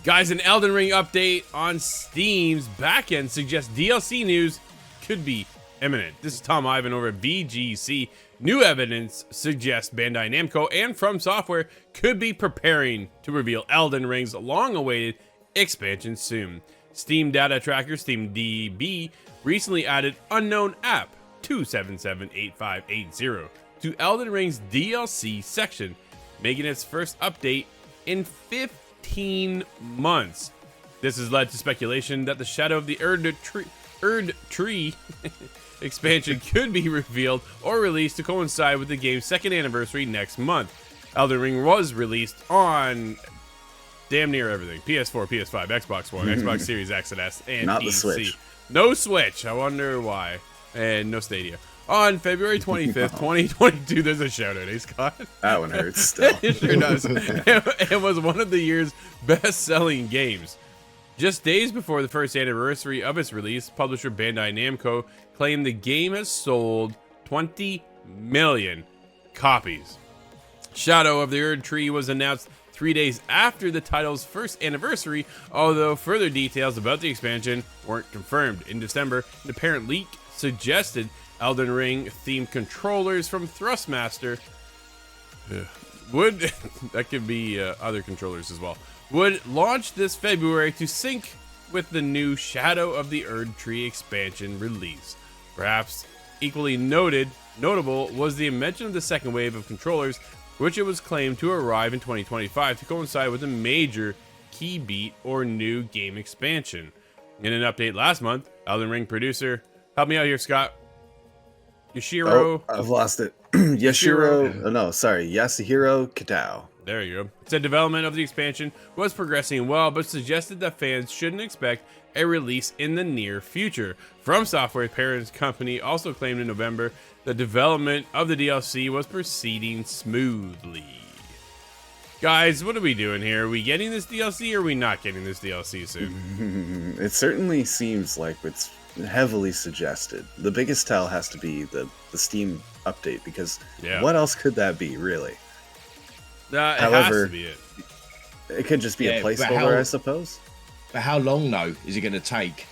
Guys, an Elden Ring update on Steam's backend suggests DLC news could be imminent. This is Tom Ivan over at VGC. New evidence suggests Bandai Namco and From Software could be preparing to reveal Elden Ring's long-awaited expansion soon. Steam data tracker SteamDB recently added unknown app 2778580 to Elden Ring's DLC section, making its first update in 15 months. This has led to speculation that the Shadow of the Erdtree expansion could be revealed or released to coincide with the game's second anniversary next month. Elden Ring was released on damn near everything: PS4, PS5, Xbox One, Xbox Series X and S, and not PC. The Switch. No Switch. I wonder why. And no Stadia. On February 25th, 2022, there's a shout out, Scott. That one hurts still. It sure does. It was one of the year's best-selling games. Just days before the first anniversary of its release, publisher Bandai Namco claimed the game has sold 20 million copies. Shadow of the Erdtree was announced 3 days after the title's first anniversary, although further details about the expansion weren't confirmed. In December, an apparent leak suggested Elden Ring themed controllers from Thrustmaster would that could be other controllers as well, would launch this February to sync with the new Shadow of the Erdtree expansion release. Perhaps equally notable was the invention of the second wave of controllers, which it was claimed to arrive in 2025 to coincide with a major key beat or new game expansion. In an update last month, Elden Ring producer, help me out here, Scott. Yasuhiro. Oh, I've lost it. Yasuhiro Kitao. There you go. Said development of the expansion was progressing well, but suggested that fans shouldn't expect a release in the near future. From Software's parent company also claimed in November the development of the DLC was proceeding smoothly. Guys, what are we doing here? Are we getting this DLC or are we not getting this DLC soon? It certainly seems like it's heavily suggested. The biggest tell has to be the Steam update, because what else could that be, really? However, has to be it. It could just be a placeholder, I suppose. But how long, though, is it going to take?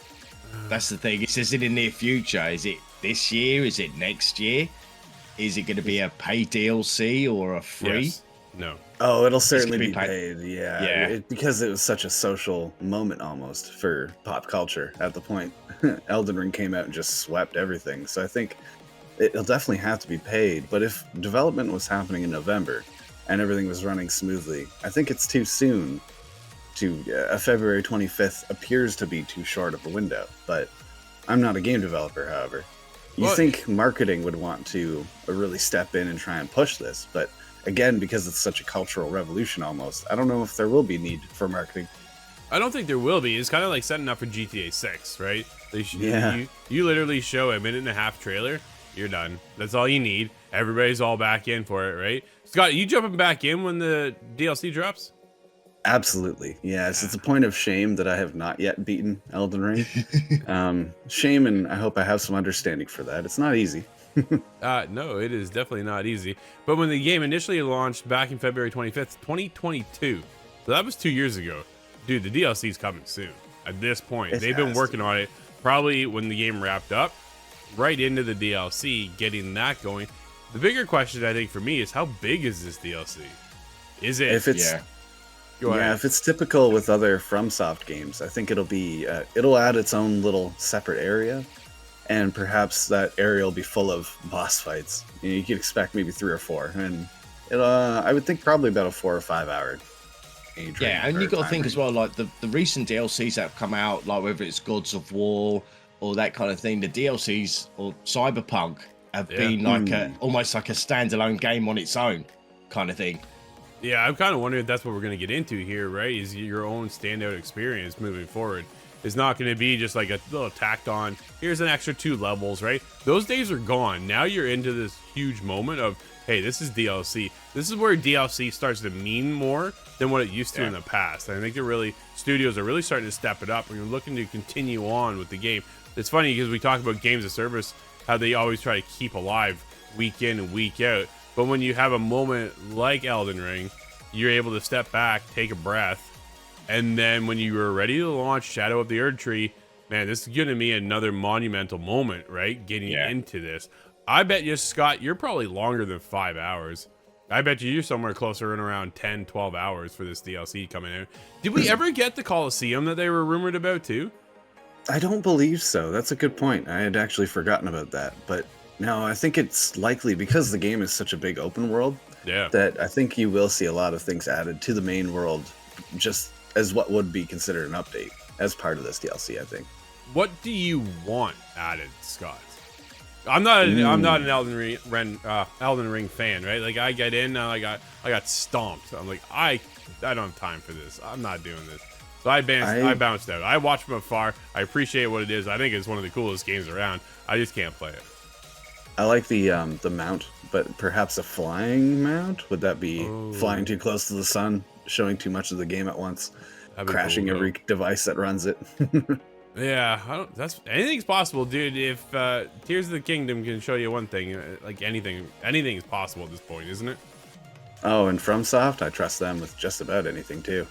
That's the thing. It says in the near future. Is it this year? Is it next year? Is it going to be a paid DLC or a free? Yes. No. Oh, it'll certainly be paid. Yeah. Because it was such a social moment almost for pop culture at the point. Elden Ring came out and just swept everything. So I think it'll definitely have to be paid. But if development was happening in November and everything was running smoothly, I think it's too soon to February 25th appears to be too short of a window. But I'm not a game developer, however. You think marketing would want to really step in and try and push this, but again, because it's such a cultural revolution almost, I don't know if there will be need for marketing. I don't think there will be. It's kind of like setting up for GTA 6, right? You literally show a 1.5-minute trailer, you're done. That's all you need. Everybody's all back in for it, right? Scott, you jumping back in when the DLC drops? Absolutely. Yes, it's a point of shame that I have not yet beaten Elden Ring. Shame, and I hope I have some understanding for that. It's not easy. No, it is definitely not easy. But when the game initially launched back in February 25th, 2022, so that was 2 years ago. Dude, the DLC is coming soon. At this point, they've been working on it probably when the game wrapped up, right into the DLC, getting that going. The bigger question, I think, for me is how big is this DLC? Is it? If it's if it's typical with other FromSoft games, I think it'll be it'll add its own little separate area. And perhaps that area will be full of boss fights. You could expect maybe 3 or 4, and I would think probably about a 4 or 5 hour. Yeah, and you got to think as well, like the recent DLCs that have come out, like whether it's Gods of War or that kind of thing. The DLCs or Cyberpunk have been like almost like a standalone game on its own, kind of thing. Yeah, I'm kind of wondering if that's what we're going to get into here, right? Is your own standout experience moving forward. It's not going to be just like a little tacked on, here's an extra 2 levels, right? Those days are gone. Now you're into this huge moment of, hey, this is DLC. This is where DLC starts to mean more than what it used to in the past. And I think studios are really starting to step it up. We're looking to continue on with the game. It's funny because we talk about games of service, how they always try to keep alive week in and week out. But when you have a moment like Elden Ring, you're able to step back, take a breath, And then when you were ready to launch Shadow of the Erdtree, man, this is gonna be another monumental moment, right? Getting into this. I bet you, Scott, you're probably longer than 5 hours. I bet you're somewhere closer in around 10, 12 hours for this DLC coming out. Did we ever get the Coliseum that they were rumored about too? I don't believe so. That's a good point. I had actually forgotten about that. But no, I think it's likely because the game is such a big open world that I think you will see a lot of things added to the main world just as what would be considered an update as part of this DLC, I think. What do you want added, Scott? I'm not an Elden Ring fan, right? Like I get in, I got stomped. I'm like, I don't have time for this. I'm not doing this. So I bounced out. I watched from afar. I appreciate what it is. I think it's one of the coolest games around. I just can't play it. I like the mount, but perhaps a flying mount? Would that be flying too close to the sun, showing too much of the game at once, crashing every device that runs it? Yeah, anything's possible, dude. If Tears of the Kingdom can show you one thing, like anything is possible at this point, isn't it? Oh, and FromSoft, I trust them with just about anything too.